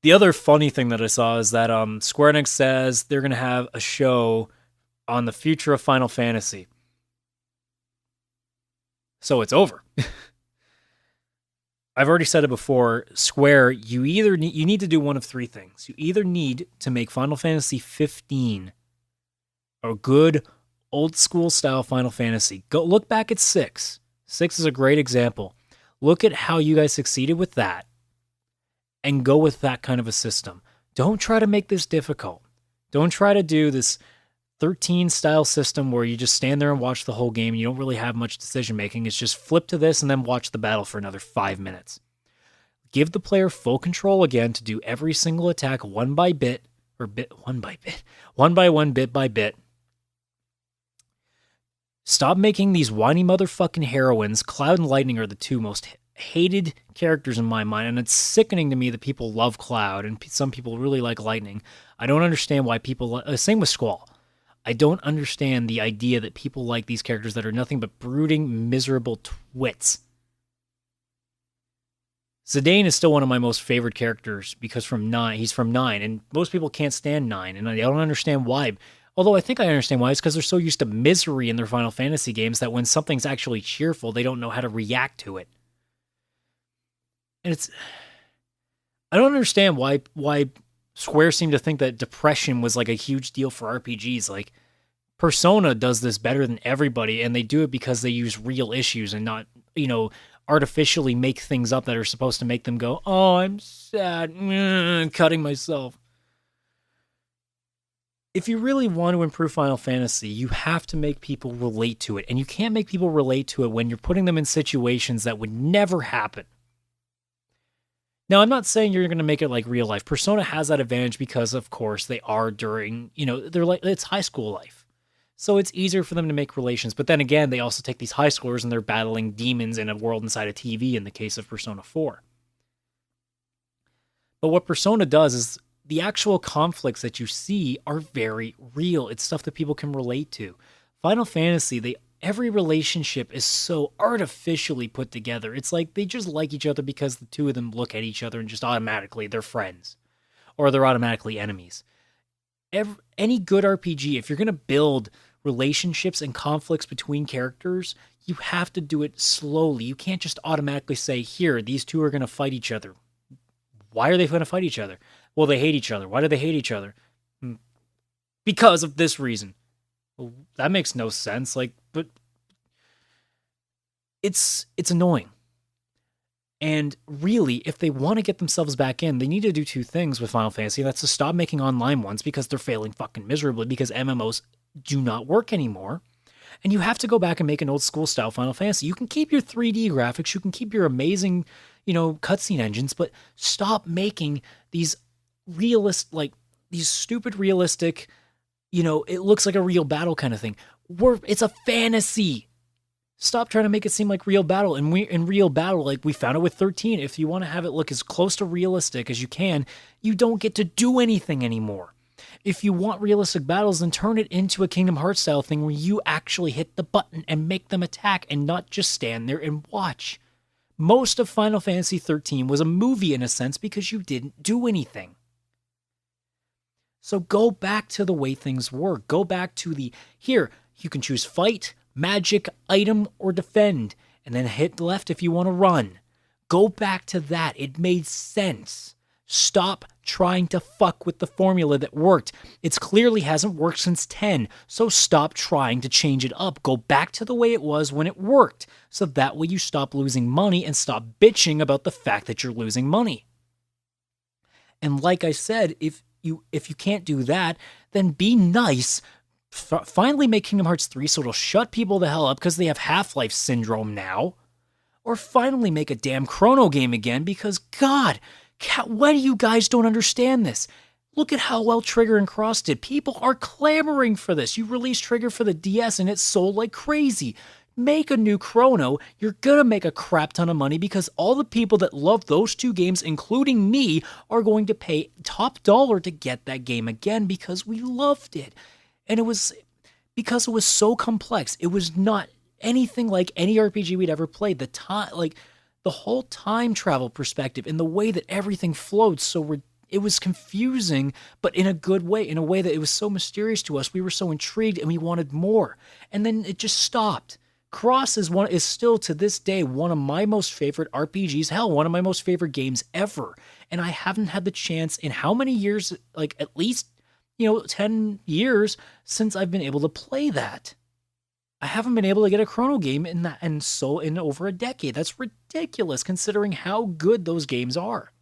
The other funny thing that I saw is that Square Enix says they're going to have a show on the future of Final Fantasy. So it's over. I've already said it before. Square, you need to do one of three things. You either need to make Final Fantasy 15 a good old school style Final Fantasy. Go look back at 6. 6 is a great example. Look at how you guys succeeded with that and go with that kind of a system. Don't try to make this difficult. Don't try to do this 13 style system where you just stand there and watch the whole game. You don't really have much decision making. It's just flip to this and then watch the battle for another 5 minutes. Give the player full control again to do every single attack one by one, bit by bit. Stop making these whiny motherfucking heroines. Cloud and Lightning are the two most hated characters in my mind, and it's sickening to me that people love Cloud and some people really like Lightning. I don't understand why people... Same with Squall. I don't understand the idea that people like these characters that are nothing but brooding, miserable twits. Zidane is still one of my most favorite characters because he's from 9, and most people can't stand 9, and I don't understand why. Although I think I understand why. It's because they're so used to misery in their Final Fantasy games that when something's actually cheerful, they don't know how to react to it. And I don't understand why Square seemed to think that depression was like a huge deal for RPGs. Like, Persona does this better than everybody, and they do it because they use real issues and not, artificially make things up that are supposed to make them go, oh, I'm sad, cutting myself. If you really want to improve Final Fantasy, you have to make people relate to it. And you can't make people relate to it when you're putting them in situations that would never happen. Now, I'm not saying you're going to make it like real life. Persona has that advantage because, of course, they are during, they're like, it's high school life. So it's easier for them to make relations. But then again, they also take these high schoolers and they're battling demons in a world inside a TV in the case of Persona 4. But what Persona does is the actual conflicts that you see are very real. It's stuff that people can relate to. Final Fantasy, every relationship is so artificially put together. It's like they just like each other because the two of them look at each other and just automatically they're friends. Or they're automatically enemies. Any good RPG, if you're going to build relationships and conflicts between characters, you have to do it slowly. You can't just automatically say, here, these two are going to fight each other. Why are they going to fight each other? Well, they hate each other. Why do they hate each other? Because of this reason. Well, that makes no sense. But it's annoying. And really, if they want to get themselves back in, they need to do two things with Final Fantasy. That's to stop making online ones because they're failing fucking miserably because MMOs do not work anymore. And you have to go back and make an old school style Final Fantasy. You can keep your 3D graphics, you can keep your amazing, cutscene engines, but stop making these these stupid realistic, it looks like a real battle kind of thing. It's a fantasy. Stop trying to make it seem like real battle. And in real battle, like we found it with 13, if you want to have it look as close to realistic as you can, you don't get to do anything anymore. If you want realistic battles, then turn it into a Kingdom Hearts style thing where you actually hit the button and make them attack and not just stand there and watch. Most of Final Fantasy 13 was a movie in a sense because you didn't do anything. So go back to the way things were. Go back to here, you can choose fight, magic, item, or defend, and then hit left if you want to run. Go back to that. It made sense. Stop trying to fuck with the formula that worked. It clearly hasn't worked since 10, so stop trying to change it up. Go back to the way it was when it worked, so that way you stop losing money and stop bitching about the fact that you're losing money. And like I said, if you can't do that, then be nice. Finally make Kingdom Hearts 3 so it'll shut people the hell up because they have Half-Life syndrome now. Or finally make a damn Chrono game again because, God, why do you guys don't understand this? Look at how well Trigger and Cross did. People are clamoring for this. You released Trigger for the DS and it sold like crazy. Make a new Chrono. You're gonna make a crap ton of money because all the people that love those two games, including me, are going to pay top dollar to get that game again because we loved it. And it was because it was so complex. It was not anything like any RPG we'd ever played. The whole time travel perspective and the way that everything flowed so It was confusing, but in a good way, in a way that it was so mysterious to us. We were so intrigued and we wanted more. And then it just stopped. Cross is still to this day one of my most favorite RPGs, hell, one of my most favorite games ever. And I haven't had the chance in how many years, like at least, 10 years since I've been able to play that. I haven't been able to get a Chrono game in over a decade. That's ridiculous considering how good those games are.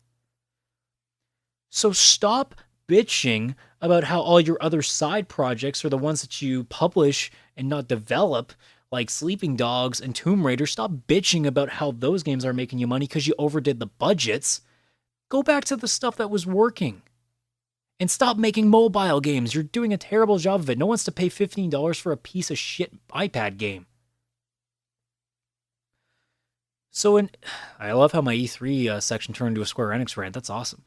So stop bitching about how all your other side projects are the ones that you publish and not develop, like Sleeping Dogs and Tomb Raider. Stop bitching about how those games are making you money because you overdid the budgets. Go back to the stuff that was working. And stop making mobile games. You're doing a terrible job of it. No one wants to pay $15 for a piece of shit iPad game. So I love how my E3 section turned into a Square Enix rant. That's awesome.